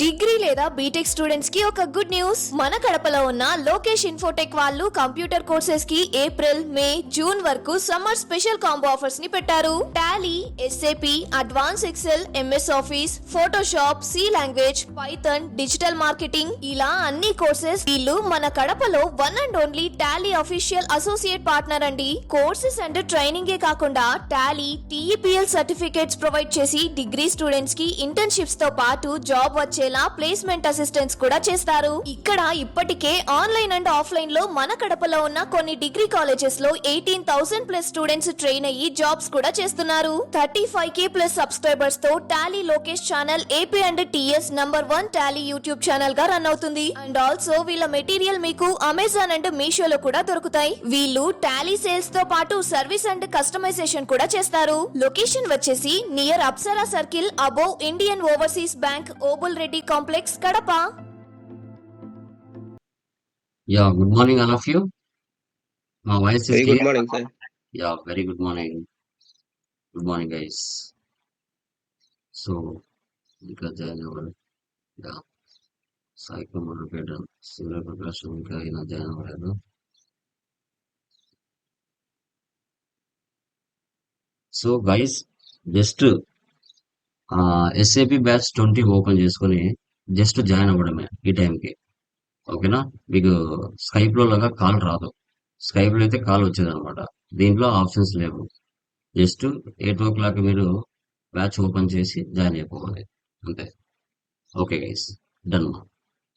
Degree లేదా BTech students కి ఒక గుడ్ న్యూస్. మన కడపలో ఉన్న లోకేష్ ఇన్ఫోటెక్ వాళ్ళు కంప్యూటర్ కోర్సెస్ కి ఏప్రిల్, మే, జూన్ వరకు సమ్మర్ స్పెషల్ కాంబో ఆఫర్స్ ని పెట్టారు. Tally, SAP, advance Excel, MS Office, Photoshop, C language, Python, digital marketing ఇలా అన్ని కోర్సెస్. వీళ్ళు మన కడపలో one and only Tally official associate partner అండి. కోర్సెస్ అండ్ ట్రైనింగ్ ఏ కాకుండా టాలీ, టీఈపీఎల్ సర్టిఫికేట్స్ ప్రొవైడ్ చేసి డిగ్రీ స్టూడెంట్స్ కి ఇంటర్న్షిప్స్ తో పాటు జాబ్ వచ్చేలా ప్లేస్మెంట్ అసిస్టెంట్స్ కూడా చేస్తారు. ఇక్కడ ఇప్పటికే ఆన్లైన్ అండ్ ఆఫ్లైన్ లో మన కడపలో ఉన్న కొన్ని డిగ్రీ కాలేజెస్ లో 18,000+ స్టూడెంట్స్ ట్రైన్ అయ్యి జాబ్స్ కూడా చేస్తున్నారు. 35K+ సబ్స్క్రైబర్స్ తో Tally Lokesh channel AP and TS #1 Tally YouTube channel గా రన్ అవుతుంది. అండ్ ఆల్సో వీళ్ళ మెటీరియల్ మీకు అమెజాన్ అండ్ మీషోలో కూడా దొరుకుతాయి. వీళ్ళు టాలీ సేల్స్ తో పాటు సర్వీస్ అండ్ కస్టమైజేషన్ కూడా చేస్తారు. లొకేషన్ వచ్చేసి near Apsara circle above Indian overseas bank, Obul Reddy complex, Kadapa. Yeah, good morning, all of you. My voice is Very clear. good morning, sir. Yeah, very good morning. Good morning, guys. So, because yeah, Psycho Motivator, Silver Progression, in a January. So, guys, just SAP batch 20 open చేసుకుని just join అవ్వడమే ఈ టైంకి. ఓకేనా? మీకు Skype లో లాగా call రాదు. Skype లో అయితే కాల్ వచ్చేది అనమాట. దీంట్లో ఆప్షన్స్ లేవు. జస్ట్ 8 o'clock మీరు బ్యాచ్ ఓపెన్ చేసి జాయిన్ అయిపోవాలి అంతే. Okay guys, done.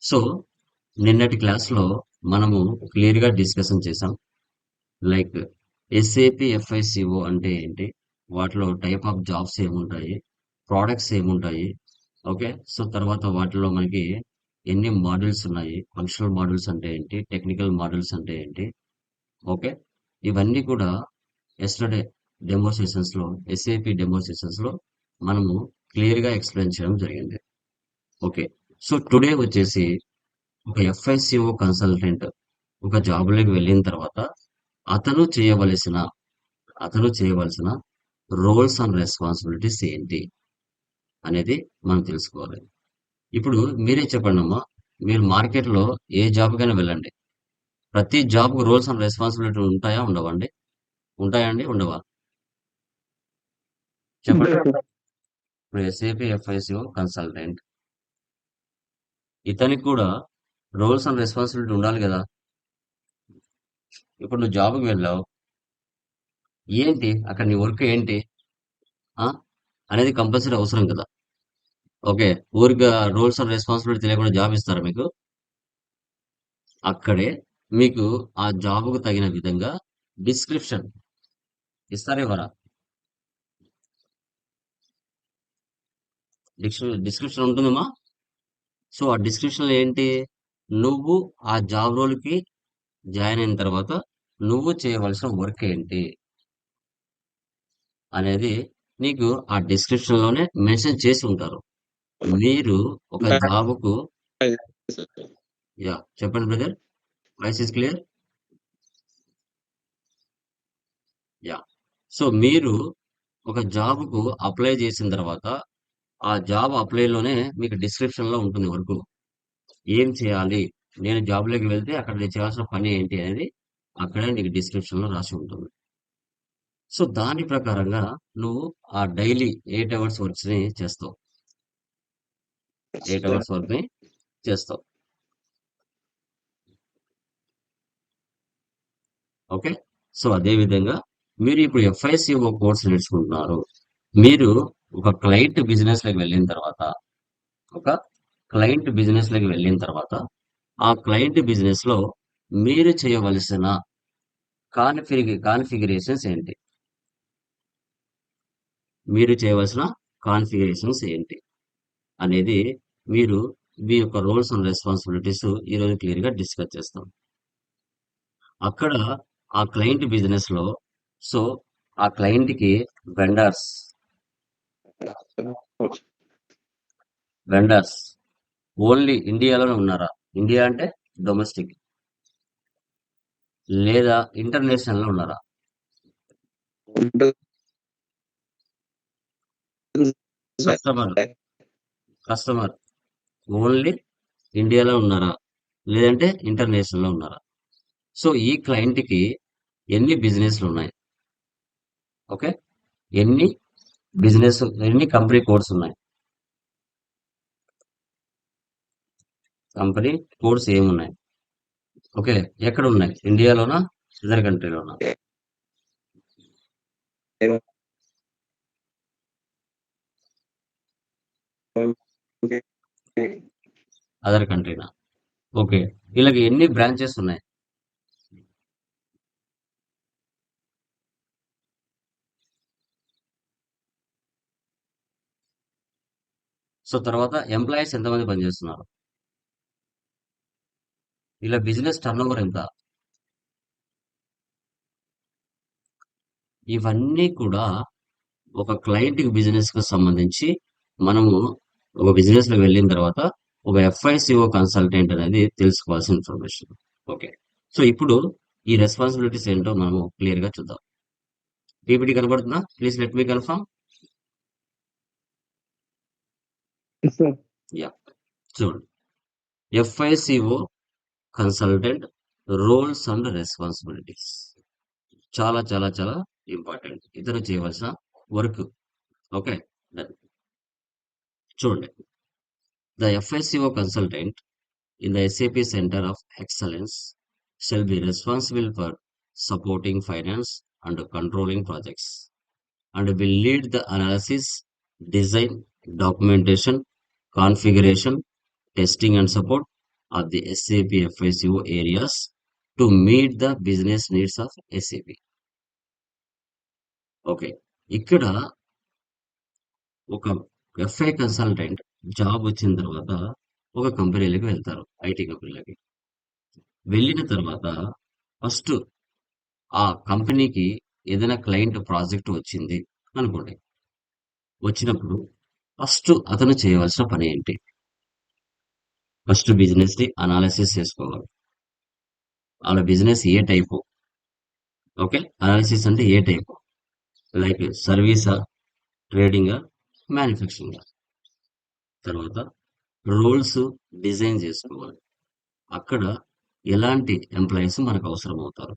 సో నిన్నటి క్లాస్లో మనము క్లియర్గా డిస్కషన్ చేసాం. లైక్ ఎస్ఏపి ఎఫ్ఐసిఓ అంటే ఏంటి, వాటిలో టైప్ ఆఫ్ జాబ్స్ ఏముంటాయి, ప్రోడక్ట్స్ ఏముంటాయి. ఓకే, సో తర్వాత వాటిలో మనకి ఎన్ని మాడ్యూల్స్ ఉన్నాయి, ఫంక్షనల్ మాడ్యూల్స్ అంటే ఏంటి, టెక్నికల్ మాడ్యూల్స్ అంటే ఏంటి. ఓకే, ఇవన్నీ కూడా ఎస్టర్డే డెమో సెషన్స్ లో, ఎస్ఏపి డెమో సెషన్స్ లో మనము క్లియర్ గా ఎక్స్ప్లెయిన్ చేయడం జరిగింది. ఓకే, సో టుడే వచ్చేసి ఒక ఎఫ్ఐసిఓ కన్సల్టెంట్ ఒక జాబ్ లోకి వెళ్ళిన తర్వాత అతను చేయవలసిన రోల్స్ అండ్ రెస్పాన్సిబిలిటీస్ ఏంటి అనేది మనం తెలుసుకోవాలి. ఇప్పుడు మీరే చెప్పండి అమ్మా, మీరు మార్కెట్ లో ఏ జాబ్ కైనా వెళ్ళండి, ప్రతి జాబ్ కు రోల్స్ అండ్ రెస్పాన్సిబిలిటీ ఉంటాయా ఉండవండి? ఉంటాయండి, ఉండవా? చెప్పండి. ఇప్పుడు ఎస్ఏపి ఎఫ్ఐసిఓ కన్సల్టెంట్, ఇతనికి కూడా రోల్స్ అండ్ రెస్పాన్సిబిలిటీ ఉండాలి కదా. ఇప్పుడు నువ్వు జాబ్కి వెళ్ళావు, ఏంటి అక్కడ నీ వర్క్ ఏంటి అనేది కంపల్సరీ అవసరం కదా. ఓకే, ఊరిగా రోల్స్ అండ్ రెస్పాన్సిబిలిటీ తెలియకుండా జాబ్ ఇస్తారా మీకు? అక్కడే మీకు ఆ జాబ్కు తగిన విధంగా డిస్క్రిప్షన్ ఇస్తారా? డిస్క్రిప్షన్ ఉంటుందమ్మా. సో ఆ డిస్క్రిప్షన్ ఏంటి, నువ్వు ఆ జాబ్ రోల్కి జాయిన్ అయిన తర్వాత నువ్వు చేయవలసిన వర్క్ ఏంటి అనేది నీకు ఆ డిస్క్రిప్షన్ లోనే మెన్షన్ చేసి ఉంటారు. మీరు ఒక జాబ్కు యా చెప్పండి brother, voice is clear? Yeah, so మీరు ఒక జాబ్కు అప్లై చేసిన తర్వాత ఆ జాబ్ అప్లైలోనే మీకు డిస్క్రిప్షన్ లో ఉంటుంది వర్క్ ఏం చేయాలి, నేను జాబ్లోకి వెళ్తే అక్కడ నేను చేయాల్సిన పని ఏంటి అనేది అక్కడే నీకు డిస్క్రిప్షన్ లో రాసి ఉంటుంది. సో దాని ప్రకారంగా నువ్వు ఆ డైలీ 8 hours వర్క్స్ ని చేస్తావు. 8 hours వర్క్ ని చేస్తావు. ఓకే, సో అదే విధంగా మీరు ఇప్పుడు ఎఫ్ఐసిఓ కోర్స్ నేర్చుకుంటున్నారు. మీరు ఒక క్లయింట్ బిజినెస్ లోకి వెళ్ళిన తర్వాత ఆ క్లయింట్ బిజినెస్ లో మీరు చేయవలసిన కాన్ఫిగరేషన్స్ ఏంటి అనేది మీరు మీ యొక్క రోల్స్ అండ్ రెస్పాన్సిబిలిటీస్ ఈరోజు క్లియర్ గా డిస్కస్ చేస్తాం. అక్కడ ఆ క్లయింట్ బిజినెస్ లో, సో ఆ క్లయింట్ కి వెండర్స్ ఓన్లీ ఇండియాలోనే ఉన్నారా? ఇండియా అంటే డొమెస్టిక్, లేదా ఇంటర్నేషనల్ లో ఉన్నారా? కస్టమర్ ఓన్లీ ఇండియాలో ఉన్నారా? లేదంటే ఇంటర్నేషనల్‌లో ఉన్నారా? సో, ఈ క్లయింట్‌కి ఎన్ని బిజినెస్‌లు ఉన్నాయి? ఓకే. ఎన్ని ఎన్ని కంపెనీ కోడ్స్ ఉన్నాయి? కంపెనీ కోడ్స్ ఏమున్నాయి? ఓకే. ఎక్కడ ఉన్నాయి? ఇండియాలోనా? అదర్ కంట్రీలోనా? అదర్ కంట్రీనా? ఓకే. వీళ్ళకి ఎన్ని బ్రాంచెస్ ఉన్నాయి? సో, తర్వాత ఎంప్లాయీస్ ఎంతమంది పనిచేస్తున్నారు? వీళ్ళ బిజినెస్ టర్నోవర్ ఎంత? ఇవన్నీ కూడా ఒక క్లయింట్‌కి బిజినెస్‌కి సంబంధించి మనము ఒక బిజినెస్‌లోకి వెళ్ళిన తర్వాత ఒక ఎఫ్ఐసిఓ కన్సల్టెంట్ అనేది తెలుసుకోవాల్సిన ఇన్ఫర్మేషన్. ఓకే. సో, ఇప్పుడు ఈ రెస్పాన్సిబిలిటీస్ ఏంటో మనము క్లియర్‌గా చూద్దాం. పీపీటీ కనబడుతుందా? Please let me confirm. Yes, sir. Yeah! చూడండి. FICO consultant roles and responsibilities. చాలా చాలా చాలా ఇంపార్టెంట్. ఇతను చేయవలసిన వర్క్. ఓకే. డన్. చూడండి. The FICO consultant in the SAP Center of Excellence shall be responsible for supporting finance and controlling projects and will lead the analysis, design, documentation, configuration, testing and support of the SAP FICO areas to meet the business needs of SAP. Okay. ఇక్కడ ఒక FI consultant job వచ్చిన తర్వాత ఒక కంపెనీలకి వెళ్తారు. IT కంపెనీలకి. వెళ్ళిన తర్వాత ఫస్ట్ ఆ కంపెనీకి ఏదైనా క్లయింట్ ప్రాజెక్ట్ వచ్చింది అనుకోండి. వచ్చినప్పుడు ఫస్ట్ అతను చేయవలసిన పని ఏంటి? ఫస్ట్ బిజినెస్ ని అనాలిసిస్ చేసుకోవాలి. వాళ్ళ బిజినెస్ ఏ టైపు? ఓకే. అనాలిసిస్ అంటే ఏ టైపు? లైక్ సర్వీసా, ట్రేడింగా, మ్యానుఫ్యాక్చరింగా. తర్వాత రోల్స్ డిజైన్ చేసుకోవాలి. అక్కడ ఎలాంటి ఎంప్లాయీస్ మనకు అవసరం అవుతారు?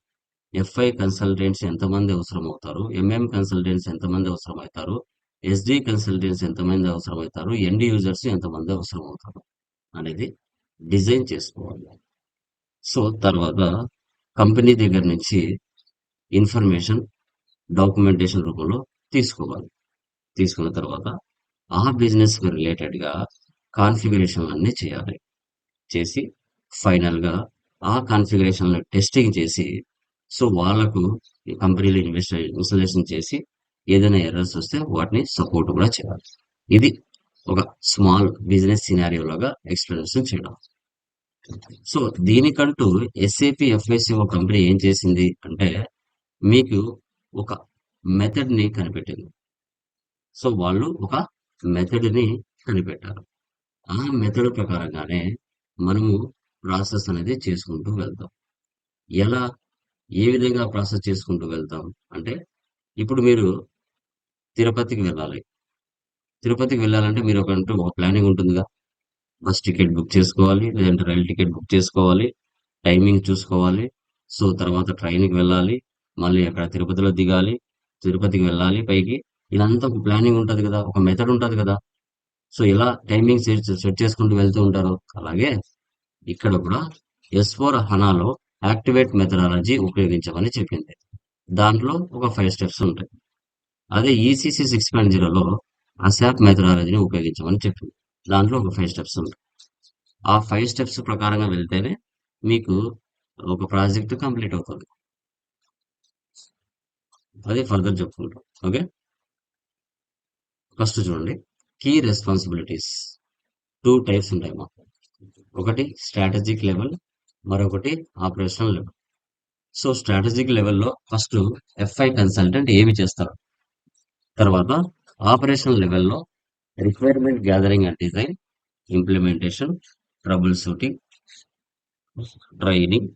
ఎఫ్ఐ కన్సల్టెంట్స్ ఎంతమంది అవసరం అవుతారు? ఎంఎం కన్సల్టెంట్స్ ఎంతమంది అవసరం అవుతారు? ఎస్డి కన్సల్టెంట్స్ ఎంతమంది అవసరం అవుతారు? ఎండ్ యూజర్స్ ఎంతమంది అవసరం అవుతారు అనేది డిజైన్ చేసుకోవాలి. సో తర్వాత కంపెనీ దగ్గర నుంచి ఇన్ఫర్మేషన్ డాక్యుమెంటేషన్ రూపంలో తీసుకోవాలి. తీసుకున్న తర్వాత ఆ బిజినెస్ కి రిలేటెడ్ గా కాన్ఫిగరేషన్ అన్ని చేయాలి. చేసి ఫైనల్ గా ఆ కాన్ఫిగరేషన్ టెస్టింగ్ చేసి సో వాళ్ళకు ఈ కంపెనీలో ఇన్స్టాలేషన్ చేసి ఏదైనా ఎర్రర్స్ వస్తే వాటిని సపోర్ట్ కూడా చేయాలి. ఇది ఒక స్మాల్ బిజినెస్ సినారియో లాగా ఎక్స్ప్లెనేషన్ చేయడం. సో దీనికంటూ ఎస్ఏపి ఎఫ్ఎస్సిఓ కంపెనీ ఏం చేసింది అంటే మీకు ఒక మెథడ్ ని కనిపెట్టింది. సో వాళ్ళు ఒక మెథడ్ ని కనిపెట్టారు. ఆ మెథడ్ ప్రకారంగానే మనము ప్రాసెస్ అనేది చేసుకుంటూ వెళ్తాం. ఎలా? ఏ విధంగా ప్రాసెస్ చేసుకుంటూ వెళ్తాం అంటే ఇప్పుడు మీరు తిరుపతికి వెళ్ళాలి. తిరుపతికి వెళ్ళాలంటే మీరు ఒక ప్లానింగ్ ఉంటుందిగా. బస్ టికెట్ బుక్ చేసుకోవాలి. లేదంటే రైలు టికెట్ బుక్ చేసుకోవాలి. టైమింగ్ చూసుకోవాలి. సో తర్వాత ట్రైన్‌కి వెళ్ళాలి. మళ్ళీ అక్కడ తిరుపతిలో దిగాలి. తిరుపతికి వెళ్ళాలి పైకి. ఇదంతా ఒక ప్లానింగ్ ఉంటది కదా! ఒక మెథడ్ ఉంటది కదా! సో ఇలా టైమింగ్ సెట్ చేసుకుంటూ వెళ్తూ ఉంటారు. అలాగే ఇక్కడ కూడా ఎస్4 హనాలో యాక్టివేట్ మెథడాలజీ ఉపయోగించమని చెప్పింది. దాంట్లో ఒక 5 స్టెప్స్ ఉంటాయి. అదే ఈసీసీ 6.0లో అసాప్ మెథడాలజీని ఉపయోగించమని చెప్పింది. దాంట్లో ఒక 5 స్టెప్స్ ఉంటాయి. ఆ 5 స్టెప్స్ ప్రకారంగా వెళ్తేనే మీకు ఒక ప్రాజెక్ట్ కంప్లీట్ అవుతుంది. అది ఫర్దర్ చెప్పుకుంటాం. ఓకే. ఫస్ట్ చూడండి. కీ రెస్పాన్సిబిలిటీస్ 2 టైప్స్ ఉంటాయి మాకు. ఒకటి స్ట్రాటజిక్ లెవెల్, మరొకటి ఆపరేషనల్ లెవెల్. సో స్ట్రాటజిక్ లెవెల్‌లో ఫస్ట్ ఎఫ్ఐ కన్సల్టెంట్ ఏమి చేస్తారు? తర్వాత ఆపరేషనల్ లెవెల్‌లో requirement gathering and design, implementation, troubleshooting, training,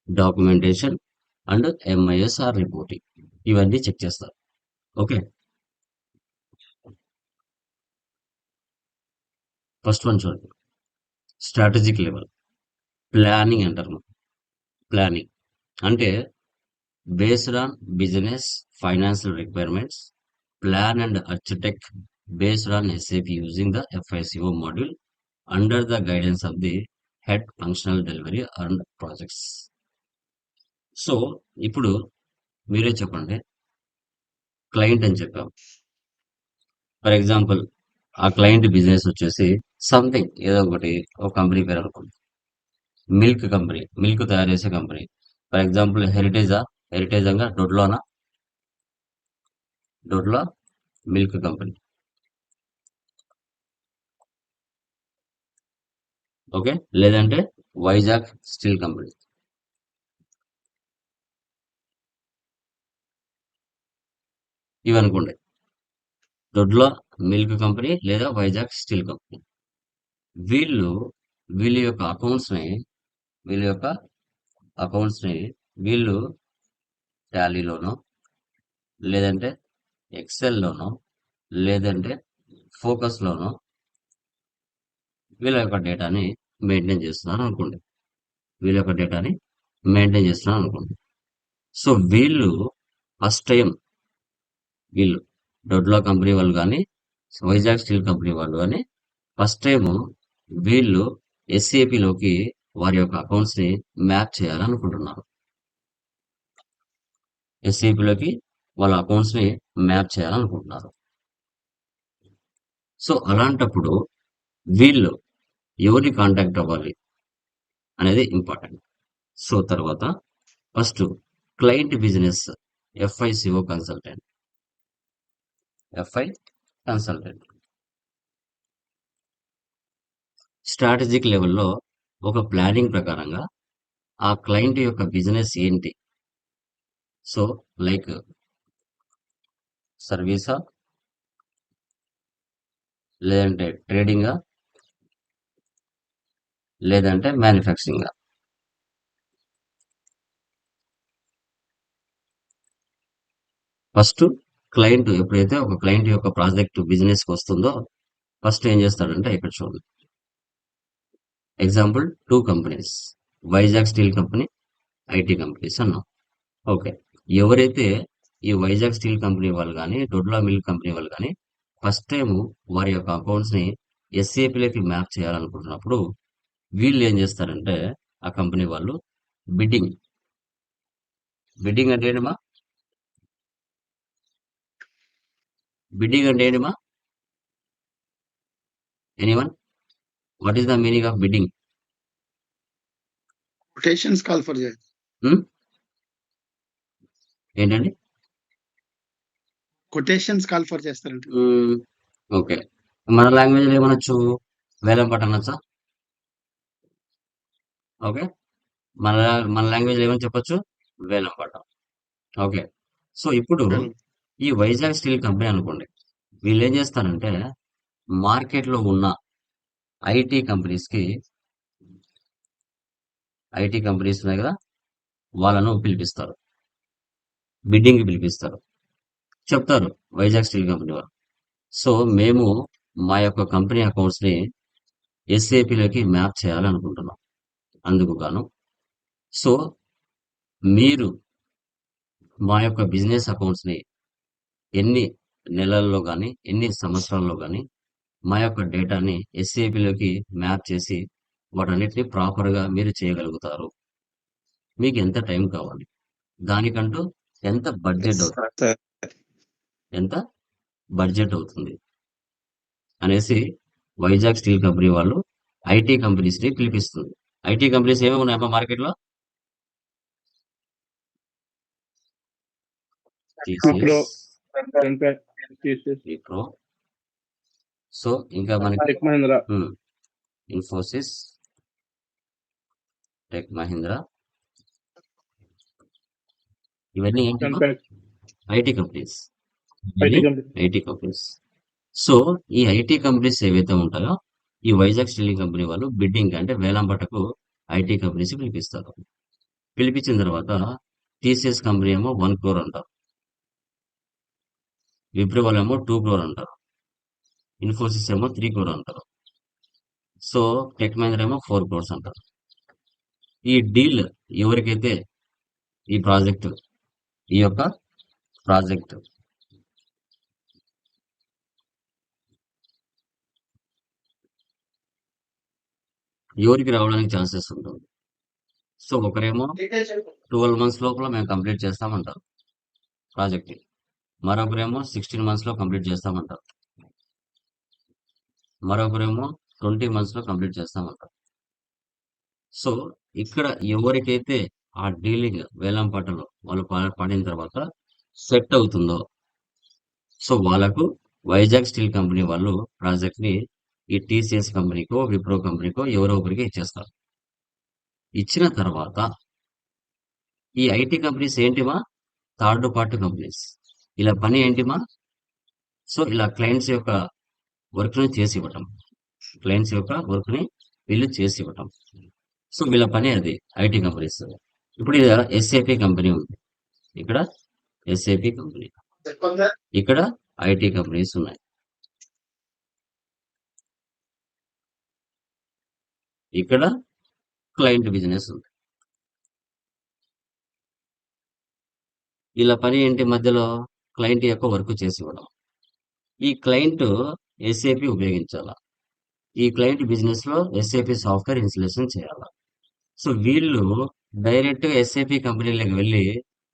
documentation and MISR reporting ఇవన్నీ చెక్ చేస్తారు. ఓకే. ఫస్ట్ వన్ చూడండి, స్ట్రాటజిక్ లెవెల్ ప్లానింగ్ అంటారు. ప్లానింగ్ అంటే based on business financial requirements, plan and architect based on SAP using the FICO module under the guidance of the head functional delivery and projects. So ఇప్పుడు మీరే చెప్పండి, client అని చెప్పాం. For example ఆ client business వచ్చేసి something ఏదో ఒకటి ఒక కంపెనీ పేరు అనుకోండి, మిల్క్ కంపెనీ, మిల్క్ తయారు చేసే కంపెనీ. ఫర్ ఎగ్జాంపుల్ హెరిటేజ్ అనగా దొడ్లో మిల్క్ కంపెనీ. ఓకే, లేదంటే వైజాగ్ స్టీల్ కంపెనీ. ఇవి అనుకోండి, దొడ్లో మిల్క్ కంపెనీ లేదా వైజాగ్ స్టీల్ కంపెనీ. వీళ్ళు వీళ్ళ యొక్క అకౌంట్స్ని వీళ్ళు టాలీలోనో లేదంటే ఎక్సెల్లోనో లేదంటే ఫోకస్లోనో వీళ్ళ యొక్క డేటాని మెయింటైన్ చేస్తున్నారు అనుకోండి. సో వీళ్ళు ఫస్ట్ టైం వీళ్ళు దొడ్లో కంపెనీ వాళ్ళు కానీ వైజాగ్ స్టీల్ కంపెనీ వాళ్ళు కానీ ఫస్ట్ టైం వీళ్ళు ఎస్ఏపిలోకి వారి యొక్క అకౌంట్స్ని మ్యాప్ చేయాలనుకుంటున్నారు. ఎస్ఏపిలోకి వాళ్ళ అకౌంట్స్ని మ్యాప్ చేయాలనుకుంటున్నారు. సో అలాంటప్పుడు వీళ్ళు ఎవరిని కాంటాక్ట్ అవ్వాలి అనేది ఇంపార్టెంట్. సో తర్వాత first client business FICO consultant. Strategic లెవెల్లో ఒక ప్లానింగ్ ప్రకారంగా ఆ క్లయింట్ యొక్క బిజినెస్ ఏంటి, సో లైక్ సర్వీసా లేదంటే ట్రేడింగా లేదంటే మ్యానుఫ్యాక్చరింగా. ఫస్ట్ క్లయింట్ ఎప్పుడైతే ఒక క్లయింట్ యొక్క ప్రాజెక్ట్ బిజినెస్కి వస్తుందో ఫస్ట్ ఏం చేస్తాడంటే ఇక్కడ చూడండి, example 2 companies, Vizag steel company, IT companies అన్నాం. ఓకే, ఎవరైతే ఈ వైజాగ్ స్టీల్ కంపెనీ వాళ్ళు కానీ దొడ్లా మిల్క్ కంపెనీ వాళ్ళు కానీ ఫస్ట్ టైం వారి యొక్క అకౌంట్స్ని ఎస్ఏపిలోకి మ్యాప్ చేయాలనుకుంటున్నప్పుడు వీళ్ళు ఏం చేస్తారంటే ఆ కంపెనీ వాళ్ళు బిడ్డింగ్ అంటే ఏంటమ్మా? బిడ్డింగ్ అంటే ఏంటమ్మా? Anyone, what is the meaning of bidding? Quotations call for that. ఏంటండి? Quotations call for చేస్తారంట. ఓకే, మన లాంగ్వేజ్లో ఏమనొచ్చు? వేలం పాట అనొచ్చా? ఓకే, మన లాంగ్వేజ్లో ఏమని చెప్పొచ్చు? వేలం పాట. ఓకే, సో ఇప్పుడు ఈ వైజాగ్ స్టీల్ కంపెనీ అనుకోండి, వీళ్ళు ఏం చేస్తారంటే మార్కెట్లో ఉన్న ఐటీ కంపెనీస్ ఉన్నాయి కదా, వాళ్ళను పిలిపిస్తారు, బిడ్డింగ్కి పిలిపిస్తారు. చెప్తారు వైజాగ్ స్టీల్ కంపెనీ వాళ్ళు, సో మేము మా యొక్క కంపెనీ అకౌంట్స్ని ఎస్ఏపిలోకి మ్యాప్ చేయాలనుకుంటున్నాం, అందుకు గాను సో మీరు మా యొక్క బిజినెస్ అకౌంట్స్ని ఎన్ని నెలల్లో కానీ ఎన్ని సంవత్సరాల్లో కానీ మా యొక్క డేటాని ఎస్ఏపిలోకి మ్యాప్ చేసి వాటన్నిటిని ప్రాపర్గా మీరు చేయగలుగుతారు. మీకు ఎంత టైం కావాలి, దానికంటూ ఎంత బడ్జెట్ అవుతుంది అనేసి వైజాగ్ స్టీల్ కంపెనీ వాళ్ళు ఐటీ కంపెనీస్ని పిలిపిస్తుంది. ఐటీ కంపెనీస్ ఏమేమి ఉన్నాయమ్మా మార్కెట్లో? విప్రో, సో ఇంకా మనకి ఇన్ఫోసిస్, టెక్ మహీంద్రా, ఇవన్నీ ఏంటి? IT companies. సో ఈ ఐటీ కంపెనీస్ ఏవైతే ఉంటాయో ఈ వైజాగ్ స్టీల్ కంపెనీ వాళ్ళు బిడ్డింగ్ అంటే వేలంపాటకు ఐటీ కంపెనీస్ పిలిపిస్తారు. పిలిపించిన తర్వాత TCS కంపెనీ ఏమో 1 crore అంటారు, విప్రో వాళ్ళు ఏమో 2 crore అంటారు, ఇన్ఫోసిస్ ఏమో 3 crore అంటారు. సో టెక్ మహీంద్రా ఏమో 4 crores అంటారు. ఈ డీల్ ఎవరికైతే ఈ ప్రాజెక్ట్ ఈ యొక్క ప్రాజెక్ట్ ఎవరికి రావడానికి ఛాన్సెస్ ఉంటుంది. సో ఒకరేమో 12 months లోపల మేము కంప్లీట్ చేస్తామంటారు ప్రాజెక్ట్. మరొకరేమో 16 months లో కంప్లీట్ చేస్తామంటారు. మరొకరేమో 20 months లో కంప్లీట్ చేస్తామంటారు. సో ఇక్కడ ఎవరికైతే ఆ డీలింగ్ వేలం పాటలో వాళ్ళు పడిన తర్వాత సెట్ అవుతుందో, సో వాళ్ళకు వైజాగ్ స్టీల్ కంపెనీ వాళ్ళు ప్రాజెక్ట్ ని ఈ టీసీఎస్ కంపెనీకో విప్రో కంపెనీకో ఎవరో ఒకరికి ఇచ్చేస్తారు. ఇచ్చిన తర్వాత ఈ ఐటీ కంపెనీస్ ఏంటిమా, థర్డ్ పార్టీ కంపెనీస్. ఇలా పని ఏంటిమా, సో ఇలా క్లయింట్స్ యొక్క వర్క్ ని చేసి ఇవ్వటం, క్లయింట్స్ యొక్క వర్క్ ని వీళ్ళు చేసి ఇవ్వటం. సో వీళ్ళ పని అది ఐటీ కంపెనీస్. ఇప్పుడు ఇది ఎస్ఏపి కంపెనీ ఉంది, ఇక్కడ ఎస్ఏపి కంపెనీ, ఇక్కడ ఐటీ కంపెనీస్ ఉన్నాయి. ఇక్కడ క్లయింట్ బిజినెస్ ఉంది. ఇలా పని ఏంటి, మధ్యలో క్లయింట్ యొక్క వర్క్ చేసి ఇవ్వడం. ఈ క్లయింట్ ఎస్ఏపి ఉపయోగించాలా, ఈ క్లయింట్ బిజినెస్ లో ఎస్ఏపి సాఫ్ట్వేర్ ఇన్స్టలేషన్ చేయాలా. సో వీళ్ళు డైరెక్ట్ గా ఎస్ఏపి కంపెనీలకు వెళ్ళి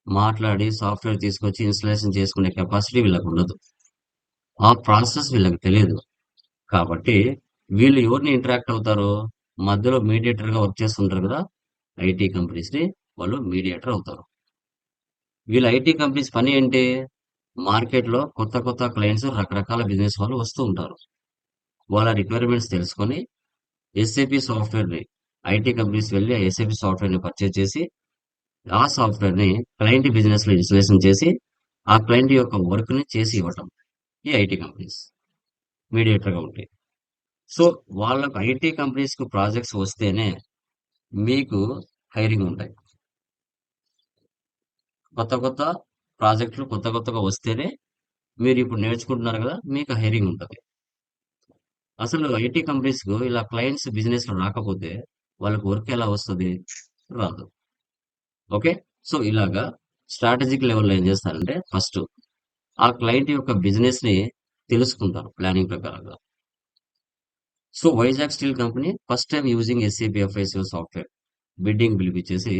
మాట్లాడి సాఫ్ట్వేర్ తీసుకొచ్చి ఇన్స్టలేషన్ చేసుకునే కెపాసిటీ వీళ్ళకి ఉండదు. ఆ ప్రాసెస్ వీళ్ళకి తెలియదు. కాబట్టి వీళ్ళు ఎవరిని ఇంటరాక్ట్ అవుతారు, మధ్యలో మీడియేటర్ గా వర్క్ చేస్తుంటారు కదా ఐటీ కంపెనీస్ ని, వాళ్ళు మీడియేటర్ అవుతారు. వీళ్ళ ఐటీ కంపెనీస్ పని ఏంటి, మార్కెట్ లో కొత్త కొత్త క్లయింట్స్ రకరకాల బిజినెస్ వాళ్ళు వస్తూ ఉంటారు. వాళ్ళ రిక్వైర్మెంట్స్ తెలుసుకొని ఎస్ఏపి సాఫ్ట్వేర్ ని ఐటీ కంపెనీస్ వెళ్ళి ఆ ఎస్ఏపి సాఫ్ట్వేర్ ని పర్చేజ్ చేసి ఆ సాఫ్ట్వేర్ ని క్లయింట్ బిజినెస్ లో ఇన్స్టలేషన్ చేసి ఆ క్లయింట్ యొక్క వర్క్ ని చేసి ఇవ్వటం ఈ ఐటీ కంపెనీస్ మీడియేటర్ గా ఉంటాయి. సో వాళ్ళకు ఐటీ కంపెనీస్ కు ప్రాజెక్ట్స్ వస్తేనే మీకు హైరింగ్ ఉంటాయి. కొత్త కొత్త ప్రాజెక్టులు కొత్త కొత్తగా వస్తేనే మీరు ఇప్పుడు నేర్చుకుంటున్నారు కదా, మీకు హైరింగ్ ఉంటుంది. అసలు ఐటీ కంపెనీస్ కు ఇలా క్లయింట్స్ బిజినెస్ లో రాకపోతే వాళ్ళకి వర్క్ ఎలా వస్తుంది, రాదు. ఓకే, సో ఇలాగా స్ట్రాటజిక్ లెవెల్లో ఏం చేస్తారంటే ఫస్ట్ ఆ క్లయింట్ యొక్క బిజినెస్ ని తెలుసుకుంటారు ప్లానింగ్ ప్రకారంగా. So Vizag steel company first time using SAP FICO software bidding పిలిపించేసి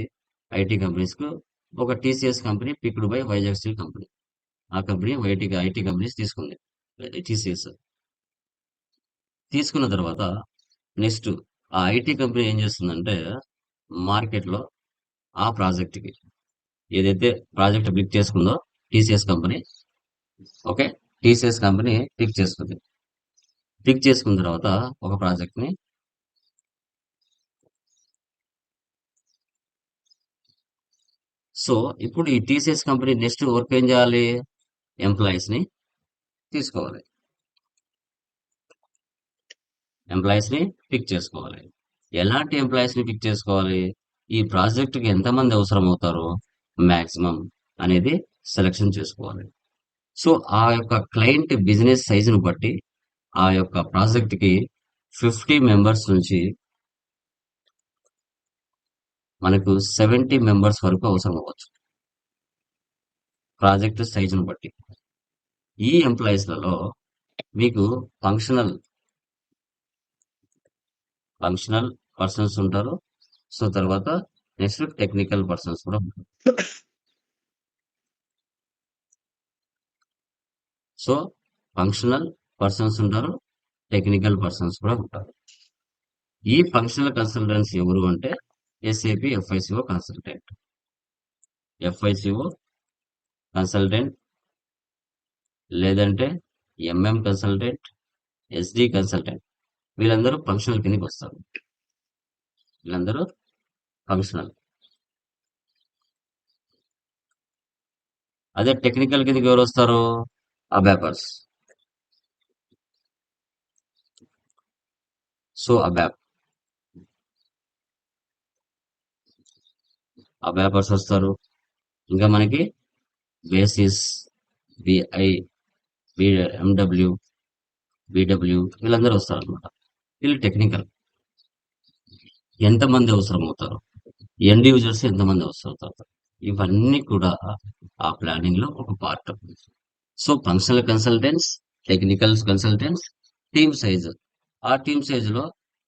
ఐటీ కంపెనీస్ కు ఒక TCS company picked by Vizag steel company, ఆ కంపెనీ ఐటీ కంపెనీస్ తీసుకుంది. టీసీఎస్ తీసుకున్న తర్వాత నెక్స్ట్ ఆ ఐటీ కంపెనీ ఏం చేస్తుందంటే మార్కెట్ లో ఆ ప్రాజెక్ట్ కి ఏదైతే ప్రాజెక్ట్ పిక్ చేసుకుందో TCS company, okay, TCS company pick చేసుకుంది. పిక్ చేసుకున్న తర్వాత ఒక ప్రాజెక్ట్ ని సో ఇప్పుడు ఈ టీసీఎస్ కంపెనీ నెక్స్ట్ వర్క్ ఏం చేయాలి, ఎంప్లాయీస్ ని తీసుకోవాలి, ఎంప్లాయీస్ ని పిక్ చేసుకోవాలి. ఎలాంటి ఎంప్లాయీస్ ని పిక్ చేసుకోవాలి, ఈ ప్రాజెక్ట్ కి ఎంతమంది అవసరం అవుతారో మాక్సిమం అనేది సెలెక్షన్ చేసుకోవాలి. సో ఆ యొక్క క్లయింట్ బిజినెస్ సైజును బట్టి ఆ యొక్క ప్రాజెక్ట్ కి 50 మెంబర్స్ నుంచి మనకు 70 మెంబర్స్ వరకు అవసరం అవ్వచ్చు ప్రాజెక్ట్ సైజును బట్టి. ఈ ఎంప్లాయీస్లలో మీకు ఫంక్షనల్ పర్సన్స్ ఉంటారు. సో తర్వాత నెక్స్ట్ టెక్నికల్ పర్సన్స్ కూడా ఉంటారు. సో ఫంక్షనల్ పర్సన్స్ ఉంటారు, టెక్నికల్ పర్సన్స్ కూడా ఉంటారు. ఈ ఫంక్షనల్ కన్సల్టెంట్స్ ఎవరు అంటే SAP FICO consultant, FICO consultant, లేదంటే ఎంఎం కన్సల్టెంట్, ఎస్డి కన్సల్టెంట్, వీళ్ళందరూ ఫంక్షనల్ కిందకి వస్తారు. వీళ్ళందరూ ఫంక్షనల్. అదే టెక్నికల్ కిందకి ఎవరు వస్తారు, అబ్యాపర్స్. సో అబ్యాపర్స్ వస్తారు. ఇంకా మనకి బేసిస్, బిఐ, ఎండబ్ల్యూ, బిడబ్ల్యూ వీళ్ళందరూ వస్తారు అనమాట. వీళ్ళు టెక్నికల్. ఎంతమంది అవసరం అవుతారు, ఎండ్ యూజర్స్ ఎంతమంది అవసరం అవుతారు, ఇవన్నీ కూడా ఆ ప్లానింగ్ లో ఒక part. So functional consultants, technical consultants, team size. ఆ టీమ్ సైజ్ లో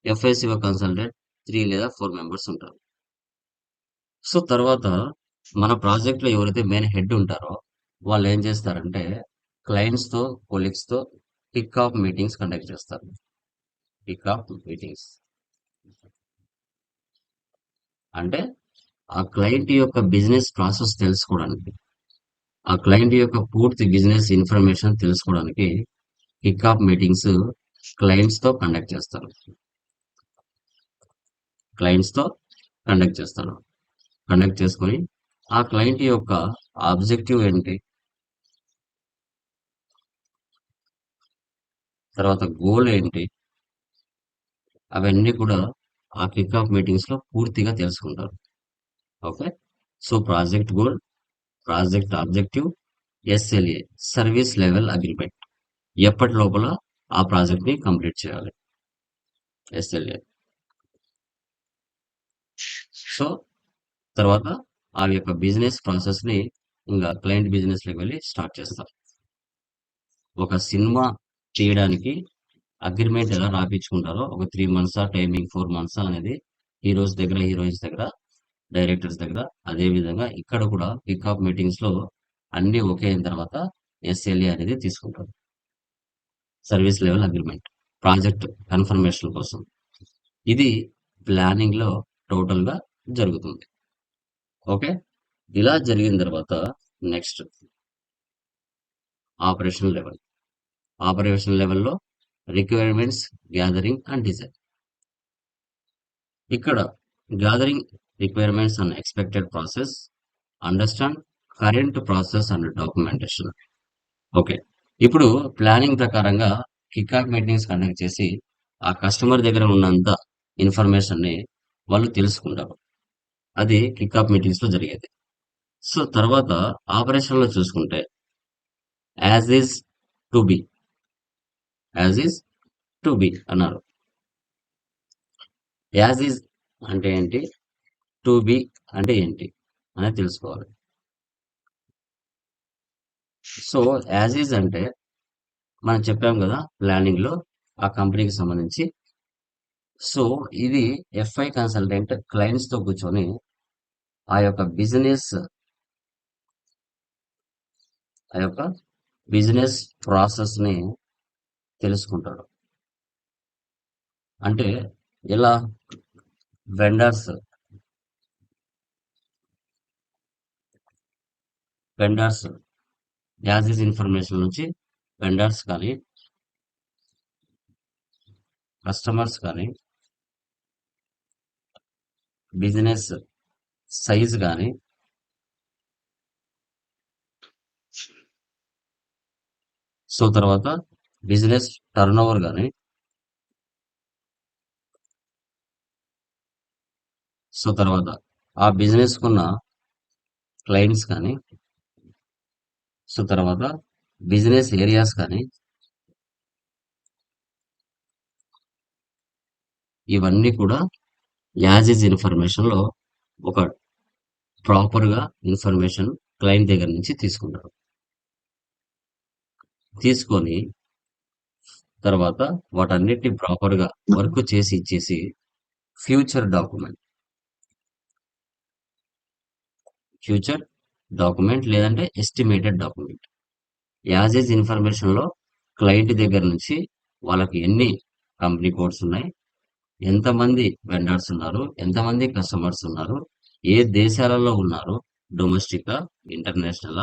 ఎఫ్ఐసిఓ కన్సల్టెంట్ 3 లేదా 4 మెంబర్స్ ఉంటారు. సో తర్వాత మన ప్రాజెక్ట్ లో ఎవరైతే మెయిన్ హెడ్ ఉంటారో వాళ్ళు ఏం చేస్తారంటే క్లయింట్స్ తో, కొలీగ్స్ తో కిక్ ఆఫ్ మీటింగ్స్ కండక్ట్ చేస్తారు. కిక్ ఆఫ్ మీటింగ్స్ అంటే ఆ క్లయింట్ యొక్క బిజినెస్ ప్రాసెస్ తెలుసుకోవడానికి, ఆ క్లయింట్ యొక్క పూర్తి బిజినెస్ ఇన్ఫర్మేషన్ తెలుసుకోవడానికి కిక్ ఆఫ్ మీటింగ్స్ క్లయింట్స్ తో కండక్ట్ చేస్తారు. క్లయింట్స్ తో కండక్ట్ చేస్తారు. కండక్ట్ చేసుకొని ఆ క్లయింట్ యొక్క ఆబ్జెక్టివ్ ఏంటి, తర్వాత గోల్ ఏంటి, అవన్నీ కూడా ఆ కిక్ ఆఫ్ మీటింగ్స్ లో పూర్తిగా తెలుసుకుంటారు. Okay. So project goal, project objective, SLA service level agreement, ఎప్పటి లోపల ఆ ప్రాజెక్ట్ ని కంప్లీట్ చేయాలి, ఎస్ఎల్ఏ. సో తర్వాత ఆ యొక్క బిజినెస్ ప్రాసెస్ ని ఇంకా క్లయింట్ బిజినెస్ లోకి వెళ్ళి స్టార్ట్ చేస్తారు. ఒక సినిమా తీయడానికి అగ్రిమెంట్ ఎలా రాపించుకుంటారో ఒక 3 మంత్సా టైమింగ్ 4 మంత్సా అనేది హీరోస్ దగ్గర, హీరోయిన్స్ దగ్గర, డైరెక్టర్స్ దగ్గర, అదే విధంగా ఇక్కడ కూడా కిక్ ఆఫ్ మీటింగ్స్ లో అన్ని ఓకే అయిన తర్వాత ఎస్ఎల్ఏ అనేది తీసుకుంటారు, service level agreement, project confirmation కోసం. ఇది ప్లానింగ్ లో టోటల్ గా జరుగుతుంది. ఓకే. ఇలా జరిగిన తర్వాత నెక్స్ట్ ఆపరేషన్ లెవెల్. ఆపరేషన్ లెవెల్లో రిక్వైర్మెంట్స్ గ్యాదరింగ్ అండ్ డిజైన్. ఇక్కడ gathering requirements and expected process, understand current process and documentation. Okay. ఇప్పుడు ప్లానింగ్ ప్రకారంగా కిక్ ఆఫ్ మీటింగ్స్ కండక్ట్ చేసి ఆ కస్టమర్ దగ్గర ఉన్నంత ఇన్ఫర్మేషన్ ని వాళ్ళు తెలుసుకుంటారు. అది కిక్ ఆఫ్ మీటింగ్స్ లో జరిగేది. సో తర్వాత ఆపరేషన్ లో చూసుకుంటే as is to be, as is to be అన్నారు. యాజ్ ఈజ్ అంటే ఏంటి, టు బి అంటే ఏంటి అనేది తెలుసుకోవాలి. సో యాజ్ ఈజ్ అంటే మనం చెప్పాం కదా ప్లానింగ్ లో ఆ కంపెనీకి సంబంధించి. సో ఇది ఎఫ్ఐ కన్సల్టెంట్ క్లయింట్స్ తో కూర్చొని ఆ యొక్క బిజినెస్, ఆ యొక్క బిజినెస్ ప్రాసెస్ ని తెలుసుకుంటాడు. అంటే ఇలా vendors, vendors as is information నుంచి వెండర్స్ కానీ, కస్టమర్స్ కానీ, బిజినెస్ సైజ్ కానీ, సో తర్వాత బిజినెస్ టర్న్ ఓవర్ కానీ, సో తర్వాత ఆ బిజినెస్ కున్న క్లయింట్స్ కానీ, సో తర్వాత బిజినెస్ ఏరియాస్ కానీ, ఇవన్నీ కూడా యాజ్ ఈజ్ ఇన్ఫర్మేషన్ లో ఒక ప్రాపర్ గా ఇన్ఫర్మేషన్ క్లయింట్ దగ్గర నుంచి తీసుకుంటారు. తీసుకొని తర్వాత వాటన్నిటిని ప్రాపర్ గా వర్క్ చేసి ఇచ్చేసి ఫ్యూచర్ డాక్యుమెంట్, ఫ్యూచర్ డాక్యుమెంట్ లేదంటే estimated document, as is information లో క్లయింట్ దగ్గర నుంచి వాళ్ళకి ఎన్ని కంపెనీ కోడ్స్ ఉన్నాయి, ఎంతమంది వెండర్స్ ఉన్నారు, ఎంతమంది కస్టమర్స్ ఉన్నారు, ఏ దేశాలలో ఉన్నారు, డొమెస్టిక్ ఇంటర్నేషనల్,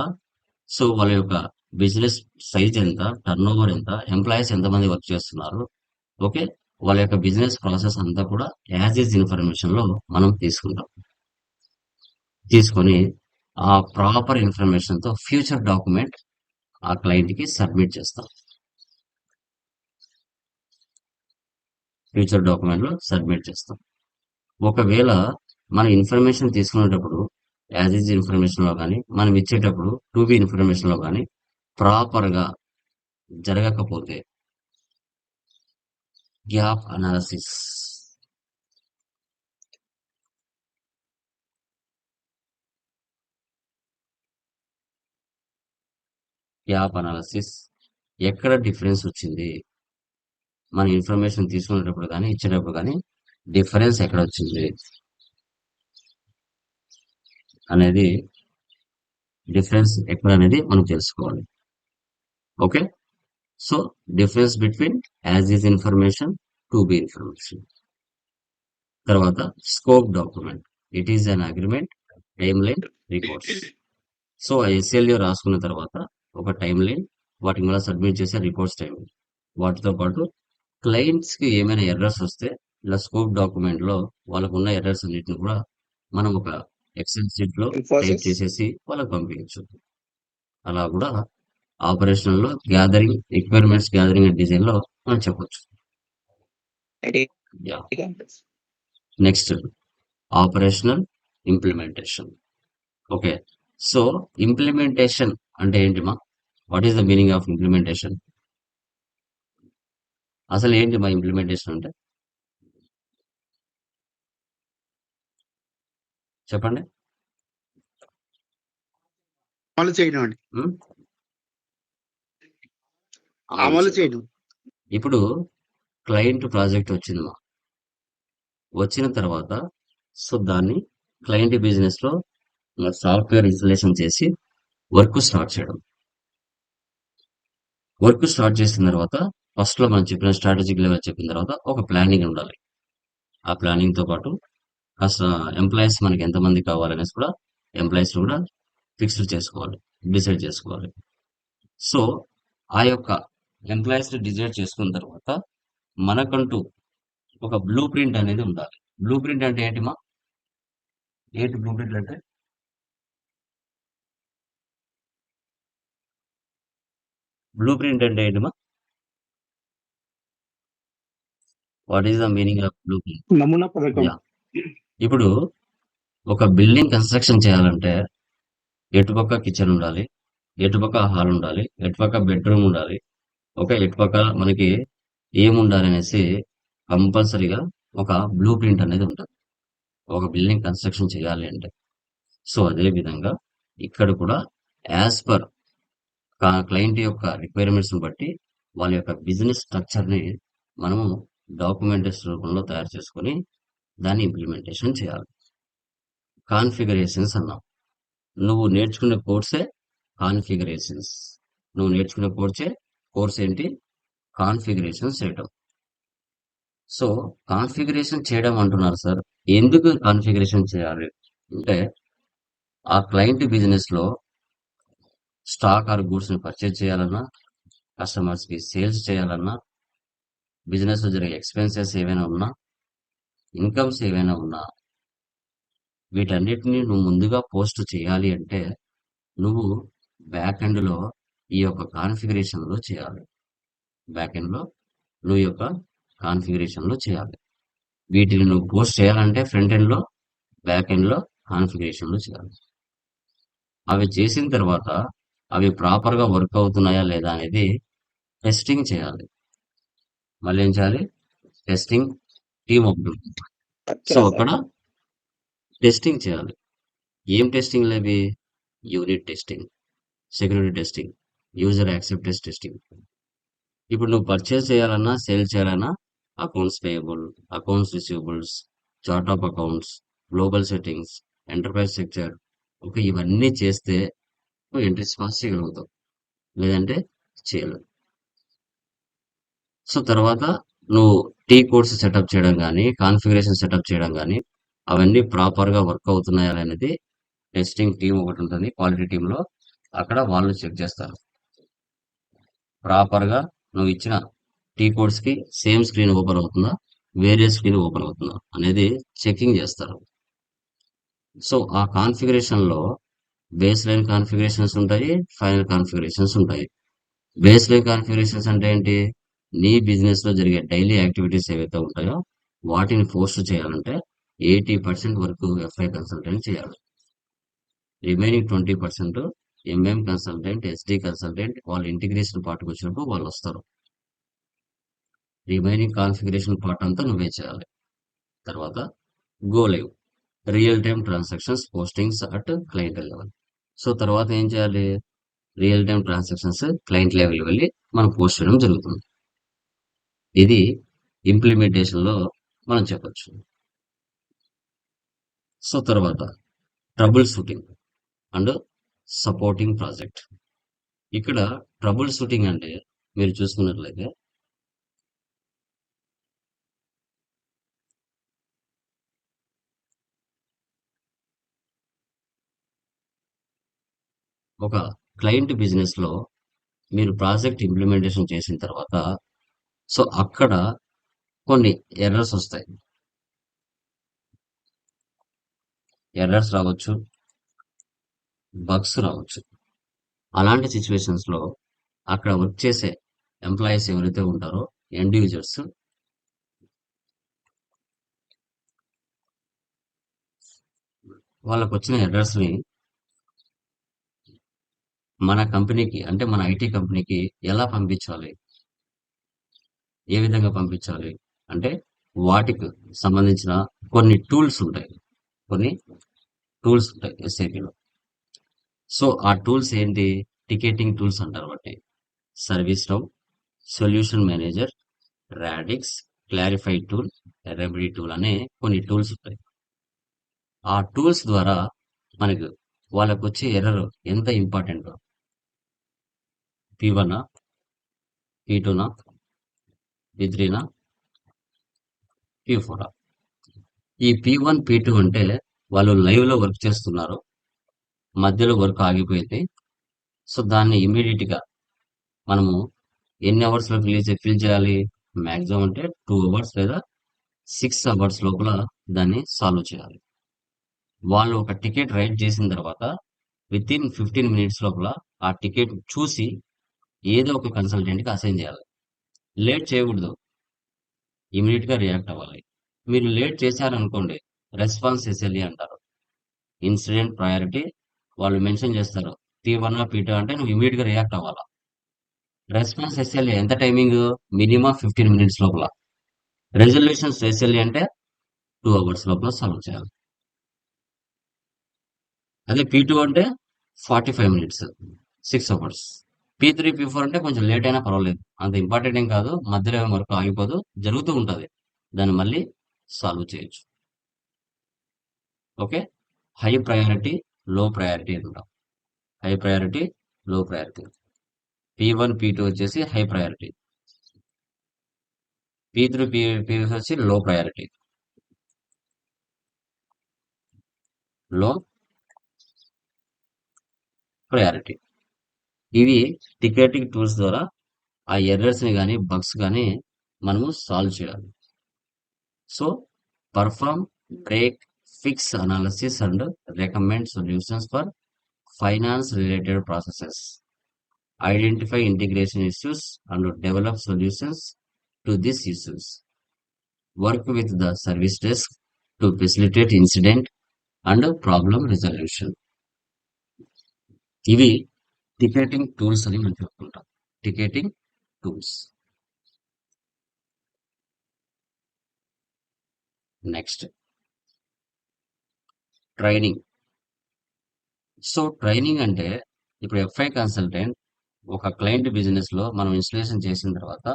సో వాళ్ళ యొక్క బిజినెస్ సైజ్ ఎంత, టర్న్ ఓవర్ ఎంత, ఎంప్లాయీస్ ఎంతమంది వర్క్ చేస్తున్నారు, ఓకే, వాళ్ళ యొక్క బిజినెస్ ప్రాసెస్ అంతా కూడా యాజ్ ఈజ్ ఇన్ఫర్మేషన్ లో మనం తీసుకుంటాం. తీసుకొని ఆ ప్రాపర్ ఇన్ఫర్మేషన్ తో ఫ్యూచర్ డాక్యుమెంట్ ఆ క్లయింట్ కి సబ్మిట్ చేస్తాం. ఫ్యూచర్ డాక్యుమెంట్ లో సబ్మిట్ చేస్తాం. ఒకవేళ మన ఇన్ఫర్మేషన్ తీసుకునేటప్పుడు యాజ్ ఈజ్ ఇన్ఫర్మేషన్ లో కానీ, మనం ఇచ్చేటప్పుడు టు బి ఇన్ఫర్మేషన్ లో కానీ ప్రాపర్ గా జరగకపోతే గ్యాప్ అనాలిసిస్, గ్యాప్ అనాలిసిస్, ఎక్కడ డిఫరెన్స్ వచ్చింది, మన ఇన్ఫర్మేషన్ తీసుకునేటప్పుడు కానీ ఇచ్చేటప్పుడు కానీ డిఫరెన్స్ ఎక్కడ వచ్చింది అనేది, డిఫరెన్స్ ఎక్కడ అనేది మనం తెలుసుకోవాలి. Okay, so difference between as is information to be information. తర్వాత scope document, it is an agreement, timeline, reports. So ఆ ఎస్ఎల్ఏ రాసుకున్న తర్వాత ఒక టైం లైన్, వాటికి మళ్ళీ సబ్మిట్ చేసే రిపోర్ట్స్ టైం, వాటితో పాటు క్లయింట్స్ కి ఏమైనా ఎర్రర్స్ వస్తే ఇలా స్కోప్ డాక్యుమెంట్ లో వాళ్ళకు ఉన్న ఎర్రర్స్ అన్నిటిని కూడా మనం ఒక ఎక్సెల్ షీట్ లో టైప్ Infosys. చేసేసి వాళ్ళకి పంపించచ్చు. అలా కూడా ఆపరేషనల్ లో gathering, requirements gathering and design లో మనం చెప్పొచ్చు. Yeah, next operational implementation. Okay, so implementation అంటే ఏంటి what is the meaning of implementation? అసలు ఏంటి ఇంప్లిమెంటేషన్ అంటే చెప్పండి. అమలు చేయడం అండి. ఉమ్? అమలు చేయడం. ఇప్పుడు క్లయింట్ ప్రాజెక్ట్ వచ్చింది వచ్చిన తర్వాత సో దాన్ని క్లయింట్ బిజినెస్ లో సాఫ్ట్వేర్ ఇన్స్టలేషన్ చేసి వర్క్ స్టార్ట్ చేయడం. వర్క్ స్టార్ట్ చేసిన తర్వాత ఫస్ట్ లో మనం చెప్పిన స్ట్రాటజిక్ లెవెల్ చెప్పిన తర్వాత ఒక ప్లానింగ్ ఉండాలి. ఆ ప్లానింగ్ తో పాటు కాస్త ఎంప్లాయీస్ మనకి ఎంతమంది కావాలనేసి కూడా ఎంప్లాయీస్ కూడా ఫిక్స్డ్ చేసుకోవాలి, డిసైడ్ చేసుకోవాలి. సో ఆ యొక్క ఎంప్లాయీస్ డిసైడ్ చేసుకున్న తర్వాత మనకంటూ ఒక బ్లూ ప్రింట్ అనేది ఉండాలి. బ్లూ ప్రింట్ అంటే ఏంటి బ్లూ ప్రింట్ అంటే బ్లూ ప్రింట్ అంటే ఏంటి what is the meaning of blue print? నమూనా పథకం. ఇప్పుడు ఒక బిల్డింగ్ కన్స్ట్రక్షన్ చేయాలంటే ఎటుపక్క కిచెన్ ఉండాలి, ఎటుపక్క హాల్ ఉండాలి, ఎటుపక్క బెడ్రూమ్ ఉండాలి, ఎటుపక్క మనకి ఏముండాలి అనేసి కంపల్సరీగా ఒక బ్లూ ప్రింట్ అనేది ఉంటుంది ఒక బిల్డింగ్ కన్స్ట్రక్షన్ చేయాలి అంటే. సో అదే విధంగా ఇక్కడ కూడా యాజ్ పర్ క్లయింట్ యొక్క రిక్వైర్మెంట్స్ బట్టి వాళ్ళ యొక్క బిజినెస్ స్ట్రక్చర్ ని మనము డాక్యుమెంటేషన్ రూపంలో తయారు చేసుకొని దాన్ని ఇంప్లిమెంటేషన్ చేయాలి. కాన్ఫిగరేషన్స్ అన్నాం. నువ్వు నేర్చుకునే కోర్సే కాన్ఫిగరేషన్స్. నువ్వు నేర్చుకునే కోర్స్ ఏంటి? కాన్ఫిగరేషన్ చేయడం. సో కాన్ఫిగరేషన్ చేయడం అంటున్నారు సార్, ఎందుకు కాన్ఫిగరేషన్ చేయాలి అంటే ఆ క్లయింట్ బిజినెస్ లో స్టాక్ ఆర్ గూడ్స్ ని పర్చేజ్ చేయాలన్నా, కస్టమర్స్ కి సేల్స్ చేయాలన్నా, బిజినెస్ లో జరిగే ఎక్స్పెన్సెస్ ఏవైనా ఉన్నా, ఇన్కమ్స్ ఏవైనా ఉన్నా, వీటన్నిటిని నువ్వు ముందుగా పోస్ట్ చేయాలి అంటే నువ్వు బ్యాక్ ఎండ్ లో ఈ యొక్క కాన్ఫిగరేషన్ లో చేయాలి. బ్యాక్ ఎండ్ లో నువ్వు యొక్క కాన్ఫిగరేషన్ లో చేయాలి. వీటిని నువ్వు పోస్ట్ చేయాలంటే ఫ్రంట్ ఎండ్ లో, బ్యాక్ ఎండ్ లో కాన్ఫిగరేషన్ లో చేయాలి. అవి చేసిన తర్వాత అవి ప్రాపర్ గా వర్క్ అవుతున్నాయా లేదా అనేది టెస్టింగ్ చేయాలి. మళ్ళీ ఏం చేయాలి? టెస్టింగ్ టీమ్ ఒకటి ఉంటుంది. సో అక్కడ టెస్టింగ్ చేయాలి. ఏం టెస్టింగ్ లేవి? Unit testing, security testing, user acceptance testing. ఇప్పుడు నువ్వు పర్చేస్ చేయాలన్నా, సేల్ చేయాలన్నా accounts payable, accounts receivables, chart of accounts, global settings, enterprise structure, ఇవన్నీ చేస్తే నువ్వు ఎంట్రీస్ పాస్ చేయగలుగుతావు, లేదంటే చేయలేవు. సో తర్వాత నువ్వు టీ కోడ్స్ సెటప్ చేయడం కానీ, కాన్ఫిగరేషన్ సెటప్ చేయడం కానీ అవన్నీ ప్రాపర్ గా వర్క్ అవుతున్నాయా అనేది టెస్టింగ్ టీం ఒకటి ఉంటుంది క్వాలిటీ టీంలో. అక్కడ వాళ్ళు చెక్ చేస్తారు ప్రాపర్ గా నువ్వు ఇచ్చిన టీ కోడ్స్ కి సేమ్ స్క్రీన్ ఓపెన్ అవుతుందా, వేరే స్క్రీన్ ఓపెన్ అవుతుందా అనేది చెకింగ్ చేస్తారు. సో ఆ కాన్ఫిగరేషన్ లో బేస్ లైన్ కాన్ఫిగరేషన్స్ ఉంటాయి, ఫైనల్ కాన్ఫిగరేషన్స్ ఉంటాయి. బేస్ లైన్ కాన్ఫిగరేషన్స్ అంటే ఏంటి? నీ బిజినెస్ లో జరిగే డైలీ యాక్టివిటీస్ ఏవైతే ఉంటాయో వాటిని పోస్ట్ చేయాలంటే 80% వరకు ఎఫ్ఐ కన్సల్టెంట్ చేయాలి. Remaining 20% MM consultant, SD consultant వాళ్ళ ఇంటిగ్రేషన్ పార్ట్కి వచ్చినప్పుడు వాళ్ళు వస్తారు. రిమైనింగ్ కాన్ఫిగరేషన్ పార్ట్ అంతా నువ్వే చేయాలి. తర్వాత go live, real time transactions postings at client level. So తర్వాత ఏం చేయాలి? Real time transactions client level వెళ్ళి మనం పోస్ట్ చేయడం జరుగుతుంది. ఇది ఇంప్లిమెంటేషన్ లో మనం చెప్పొచ్చు. సో తర్వాత trouble shooting and supporting project. ఇక్కడ ట్రబుల్ షూటింగ్ అంటే మీరు చూసుకున్నట్లయితే ఒక క్లయింట్ బిజినెస్ లో మీరు ప్రాజెక్ట్ ఇంప్లిమెంటేషన్ చేసిన తర్వాత సో అక్కడ కొన్ని ఎర్రర్స్ వస్తాయి. ఎర్రర్స్ రావచ్చు, బగ్స్ రావచ్చు. అలాంటి సిచ్యువేషన్స్ లో అక్కడ వర్క్ చేసే ఎంప్లాయీస్ ఎవరైతే ఉంటారో ఎండ్ యూజర్స్ వాళ్ళకు వచ్చిన ఎర్రర్స్ ని మన కంపెనీకి అంటే మన ఐటీ కంపెనీకి ఎలా పంపించాలి, ఏ విధంగా పంపించాలి అంటే వాటికి సంబంధించిన కొన్ని టూల్స్ ఉంటాయి. కొన్ని టూల్స్ ఉంటాయి ఎస్ఏపిలో. సో ఆ టూల్స్ ఏంటి? టికెటింగ్ టూల్స్ అంటారు వాటిని. Service now, solution manager, radix, clarify tool, remedy tool అనే కొన్ని టూల్స్ ఉంటాయి. ఆ టూల్స్ ద్వారా మనకు వాళ్ళకు వచ్చే ఎర్రర్ ఎంత important, P1 P2 P3 P4. ఈ P1 P2 అంటే వాళ్ళు లైవ్ లో వర్క్ చేస్తున్నారు, మధ్యలో వర్క్ ఆగిపోయింది. సో దాన్ని ఇమీడియట్ గా మనము ఎన్ని అవర్స్ లో ఫిల్ చేయాలి? మాక్సిమం అంటే 2 అవర్స్ లేదా 6 అవర్స్ లోపల దాన్ని సాల్వ్ చేయాలి. వాళ్ళు ఒక టికెట్ రైట్ చేసిన తర్వాత విత్ ఇన్ 15 మినిట్స్ లోపల ఆ టికెట్ చూసి ఏదో ఒక కన్సల్టెంట్ కి అసైన్ చేయాలి. లేట్ చేయకూడదు, ఇమీడియట్ గా రియాక్ట్ అవ్వాలి. మీరు లేట్ చేశారనుకోండి, రెస్పాన్స్ ఎస్ఎల్ఈ అంటారు, ఇన్సిడెంట్ ప్రయారిటీ. వాళ్ళు మెన్షన్ చేస్తారు P1 P2 అంటే నువ్వు ఇమీడియట్ గా రియాక్ట్ అవ్వాలా. రెస్పాన్స్ ఎస్ఎల్ఏ ఎంత టైమింగ్? మినిమం 15 మినిట్స్ లోపల. రెజల్యూషన్స్ ఎస్ఎల్ఏ అంటే 2 అవర్స్ లోపల సాల్వ్ చేయాలి. అదే P2 అంటే 45 మినిట్స్, 6 అవర్స్. P3 P4 అంటే కొంచెం లేట్ అయినా పర్వాలేదు, అంత ఇంపార్టెంట్ ఏం కాదు, మధ్యలో ఏం వరకు ఆగిపోదు, జరుగుతూ ఉంటది, దాన్ని మళ్ళీ సాల్వ్ చేయొచ్చు. Okay. High priority, low priority అంటాం. High priority, low priority. P1 P2 వచ్చేసి హై ప్రయారిటీ, P3 P4 వచ్చి లో ప్రయారిటీ. Low priority. ఇవి టికెటింగ్ టూల్స్ ద్వారా ఆ ఎర్రర్స్ ని కానీ బగ్స్ కానీ మనము సాల్వ్ చేయాలి. So perform, break, fix analysis and recommend solutions for finance related processes, identify integration issues and develop solutions to this issues, work with the service desk to facilitate incident and problem resolution. ఇవి ticketing tools అని మనం చెప్పుకుంటాం. Ticketing tools. Next training. So training అంటే ఇప్పుడు FI consultant ఒక client business లో మనం installation చేసిన తర్వాత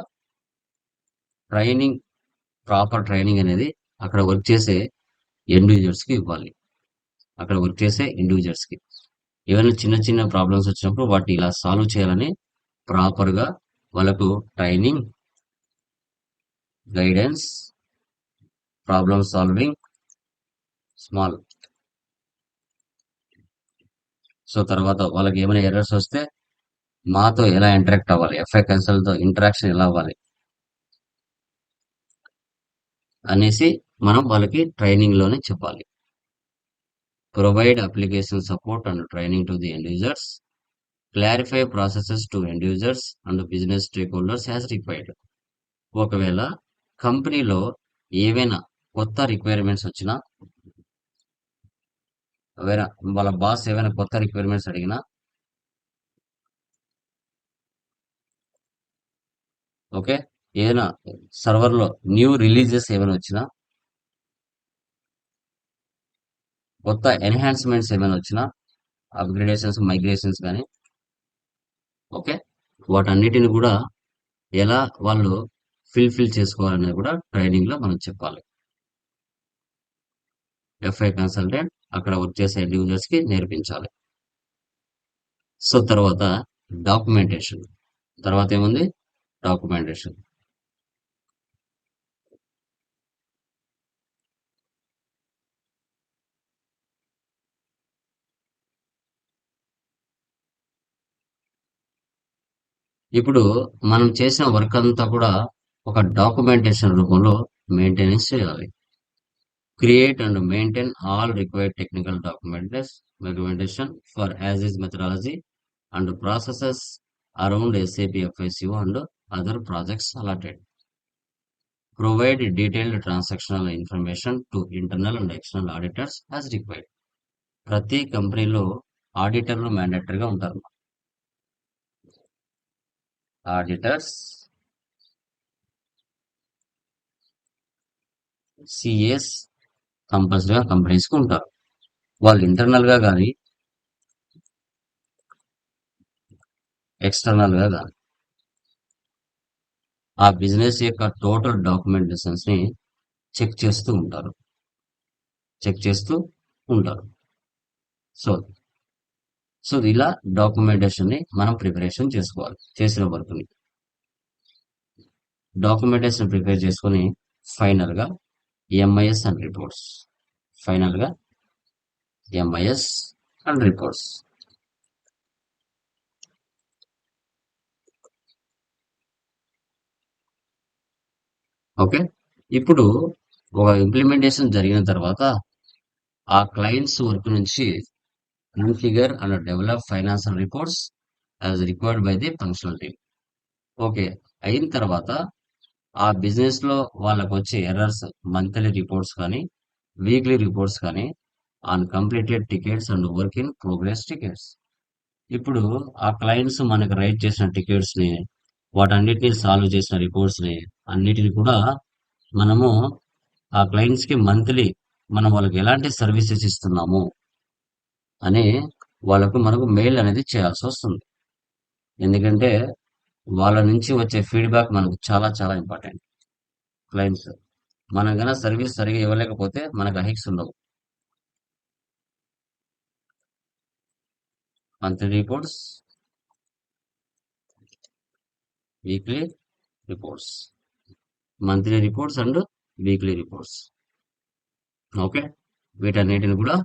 ట్రైనింగ్, ప్రాపర్ ట్రైనింగ్ అనేది అక్కడ వర్క్ చేసే ఇండివిజువల్స్ కి ఇవ్వాలి. అక్కడ వర్క్ చేసే ఇండివిజువల్స్ కి ఏమైనా చిన్న చిన్న ప్రాబ్లమ్స్ వచ్చినప్పుడు వాటిని ఇలా సాల్వ్ చేయాలని ప్రాపర్ గా వాళ్ళకు training, guidance, problem solving, small. So తర్వాత వాళ్ళకి ఏమైనా ఎర్రర్స్ వస్తే మాతో ఎలా ఇంటరాక్ట్ అవ్వాలి, ఎఫ్ఐ కన్సల్ట్ తో ఇంటరాక్షన్ ఎలా అవ్వాలి అనేసి మనం వాళ్ళకి ట్రైనింగ్ లోనే చెప్పాలి. Provide application support and training to the end users, clarify processes to end users and business stake holders as required. ఒకవేళ కంపెనీలో ఏవైనా కొత్త రిక్వైర్మెంట్స్ వచ్చినా, ఏవైనా వాళ్ళ బాస్ ఏవైనా కొత్త రిక్వైర్మెంట్స్ అడిగినా, ఓకే, ఏదైనా సర్వర్ లో న్యూ రిలీజెస్ ఏమైనా వచ్చినా, కొత్త ఎన్హాన్స్మెంట్స్ ఏమైనా వచ్చినా, అప్గ్రేడేషన్స్, మైగ్రేషన్స్ కానీ ఓకే. వాటన్నిటిని కూడా ఎలా వాళ్ళు ఫిల్ చేసుకోవాలనేది కూడా ట్రైనింగ్ లో మనం చెప్పాలి. ఎఫ్ఐ కన్సల్టెంట్ అక్కడ వర్క్ చేసే యూజర్స్ కి నేర్పించాలి. సో తర్వాత డాక్యుమెంటేషన్. తర్వాత ఏముంది? డాక్యుమెంటేషన్. ఇప్పుడు మనం చేసిన వర్క్ అంతా కూడా ఒక డాక్యుమెంటేషన్ రూపంలో మెయింటెనెన్స్ చేయాలి. Create and maintain all required technical documentation for as-is methodology and processes around SAP FICO and other projects allotted. Provide detailed transactional information to internal and external auditors as required. ప్రతి కంపెనీలో ఆడిటర్లు మ్యాండేటరీగా ఉంటారు. Auditors, CS కంపల్సరీగా కంపెనీస్కి ఉంటారు. వాళ్ళు internal గా కానీ external గా కానీ ఆ బిజినెస్ యొక్క టోటల్ డాక్యుమెంటేషన్స్ ని చెక్ చేస్తూ ఉంటారు. సో ఇలా డాక్యుమెంటేషన్ ని మనం ప్రిపరేషన్ చేసుకోవాలి. చేసిన వర్క్ ని డాక్యుమెంటేషన్ ప్రిపేర్ చేసుకుని ఫైనల్ గా ఎంఐఎస్ అండ్ రిపోర్ట్స్. ఓకే. ఇప్పుడు ఒక ఇంప్లిమెంటేషన్ జరిగిన తర్వాత ఆ క్లయింట్స్ వర్క్ నుంచి configure and develop financial reports as required by the functional team. Okay. అయిన తర్వాత ఆ బిజినెస్ లో వాళ్ళకు వచ్చే ఎర్రర్స్, మంత్లీ రిపోర్ట్స్ కానీ వీక్లీ రిపోర్ట్స్ కానీ on completed tickets and work in progress tickets. ఇప్పుడు ఆ క్లయింట్స్ మనకు రైట్ చేసిన టికెట్స్ ని, వాటన్నిటిని సాల్వ్ చేసిన రిపోర్ట్స్ ని అన్నిటిని కూడా మనము ఆ క్లయింట్స్ కి మంత్లీ మనం వాళ్ళకి ఎలాంటి సర్వీసెస్ ఇస్తున్నాము అని మనకు మెయిల్ అనేది చేయాల్సి వస్తుంది. ఎందుకంటే వాళ్ళ నుంచి వచ్చే ఫీడ్బ్యాక్ మనకు చాలా చాలా ఇంపార్టెంట్. క్లయింట్స్ మనం కన్నా సర్వీస్ సరిగా ఇవ్వలేకపోతే మనకు హైక్స్ ఉండవు. Monthly reports, weekly reports, monthly reports and weekly reports. Okay. వీటన్నిటిని కూడా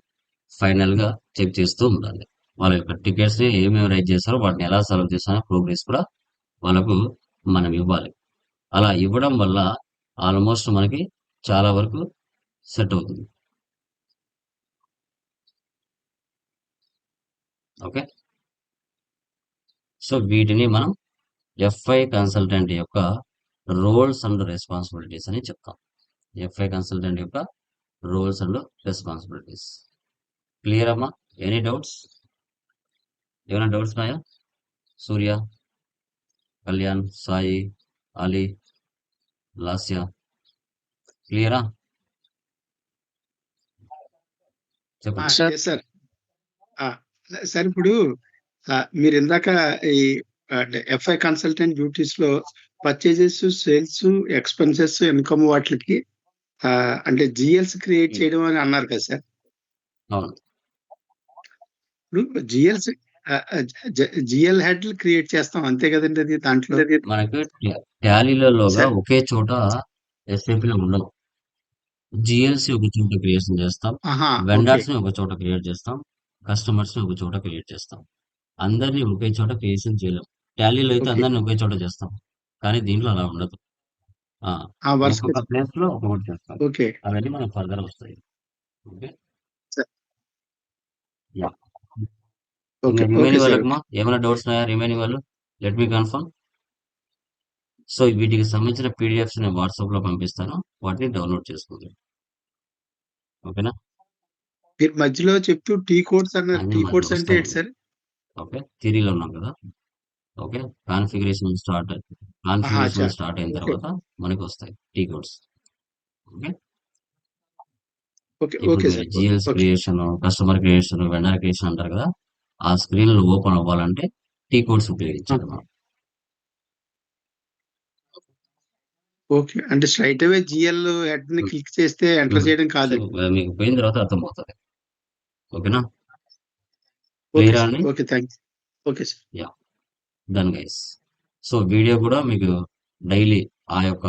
ఫైనల్ గా చెక్ చేస్తూ ఉండాలి. వాళ్ళ యొక్క టికెట్స్ ని ఏమేమి రైట్ చేస్తారో వాటిని ఎలా సాల్వ్ చేస్తారో ప్రోగ్రెస్ కూడా వాళ్ళకు మనం ఇవ్వాలి. అలా ఇవ్వడం వల్ల ఆల్మోస్ట్ మనకి చాలా వరకు సెట్ అవుతుంది. ఓకే. సో వీటిని మనం ఎఫ్ఐ కన్సల్టెంట్ యొక్క రోల్స్ అండ్ రెస్పాన్సిబిలిటీస్ అని చెప్తాం. ఎఫ్ఐ కన్సల్టెంట్ యొక్క రోల్స్ అండ్ రెస్పాన్సిబిలిటీస్. క్లియర్ అమ్మా? Any doubts? ఏమైనా డౌట్స్ ఉన్నాయా? సూర్య, కళ్యాణ్, సాయి, అలీ, లాస్య, క్లియరా? చెప్పండి. సార్ సార్ ఇప్పుడు మీరు ఇందాక ఈ ఎఫ్ఐ కన్సల్టెంట్ డ్యూటీస్ లో పర్చేజెస్, సేల్స్, ఎక్స్పెన్సెస్, ఇన్కమ్ వాటికి అంటే జిఎల్స్ క్రియేట్ చేయడం అని అన్నారు కదా సార్. అవును. ఇప్పుడు జిఎల్ హెడ్ క్రియేట్ చేస్తాం అంతే కదండి. అది దాంట్లో మనకు టాలీలలోగా సార్. ఒకే చోట ఎస్ఏపీలో ఉండవు. జిఎల్సి ఒక చోట క్రియేషన్ చేస్తాం, ఓకే. వెండర్స్ ని ఒక చోట క్రియేట్ చేస్తాం, కస్టమర్స్ ని ఒక చోట క్రియేట్ చేస్తాం. అందరినీ ఒకే చోట క్రియేషన్ చేయలేం. టాలీలో అయితే ఓకే. అందరిని ఒకే చోట చేస్తాం, కానీ దీంట్లో అలా ఉండదు. వర్క్ ఒక్కొక్క ప్లేస్ లో ఒక్కొక్కటి చేస్తాం. ఓకే అవన్నీ మనకు ఫర్దర్ వస్తాయి. Okay. Sir. Yeah. Okay. Okay remaining sir. వాళ్ళకమ్మా ఏమైనా డౌట్స్ ఉన్నాయా? రిమైనింగ్ వాళ్ళు లెట్ మీ కన్ఫర్మ్. సో వీటికి సంబంధించిన పీడిఎఫ్స్ నేను వాట్సాప్ లో పంపిస్తాను, వాటిని డౌన్లోడ్ చేసుకోండి. ఓకేనా? మీరు మధ్యలో చెప్తూ టీ కోడ్స్ అన్నారు. అన్ని టీ మనకి కోడ్స్ అంటే వస్తాయి. ఏంటి సార్? ఓకే. థియరీలో ఉన్నాం కదా. ఓకే. కాన్ఫిగరేషన్ స్టార్ట్ అయిన ఓకే. తర్వాత మనకి వస్తాయి టీ కోడ్స్. ఓకే. ఓకే. ఇప్పుడు ఓకే మీరు sir. GLs okay. Creation, customer creation, vendor creation అంటారు కదా, ఆ స్క్రీన్ ఓపెన్ అవ్వాలంటే టీ కోడ్స్ ఉపయోగించాలి మనం. ఓకే. అంటే స్ట్రెయిట్ అవే జీఎల్ హెడ్‌ని హ్మ్. క్లిక్ చేస్తే ఎంటర్ హ్మ్. చేయడం సో, కాదండి. మీకు పోయిన తర్వాత అర్థమవుతది. ఓకేనా? ఓకే క్లియరా సార్. అండి? Okay. Thanks. Okay sir. Yeah! Done guys. So, video కూడా మీకు డైలీ ఆ యొక్క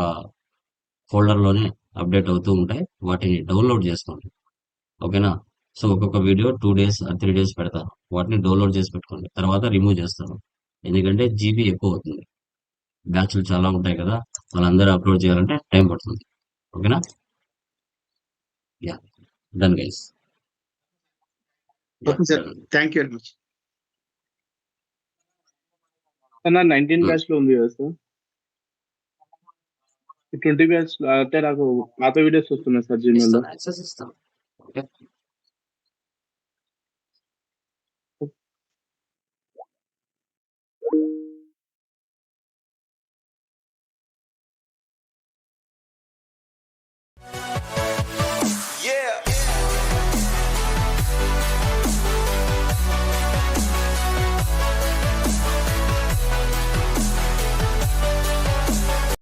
ఫోల్డర్‌లోనే అప్‌డేట్ అవుతూ ఉంటాయి. వాటిని డౌన్‌లోడ్ చేసుకోండి. ఓకేనా? సో, ఒక్కొక్క వీడియో 2 డేస్, 3 డేస్ పెడతాను. వాటిని డౌన్‌లోడ్ చేసి పెట్టుకోండి. తర్వాత రిమూవ్ చేస్తాను. ఎందుకంటే జీబీ ఎక్కువవుతుంది. బ్యాచ్‌లు చాలా ఉంటాయి కదా! వాళ్ళందరూ అప్‌లోడ్ చేయాలంటే టైం పడుతుంది. ఓకేనా? Yeah! Done guys. Yeah! Okay sir. Done. Thank you very much. Sir నాది 19 హ్మ్. బ్యాచ్‌లో ఉంది కదా సార్. ఈ 20 బ్యాచ్‌లో అంటే నాకు పాత వీడియోస్ వస్తున్నాయి సార్ జీమెయిల్‌లో. ఇస్తాను. యాక్సెస్ ఇస్తాను. ఓకే.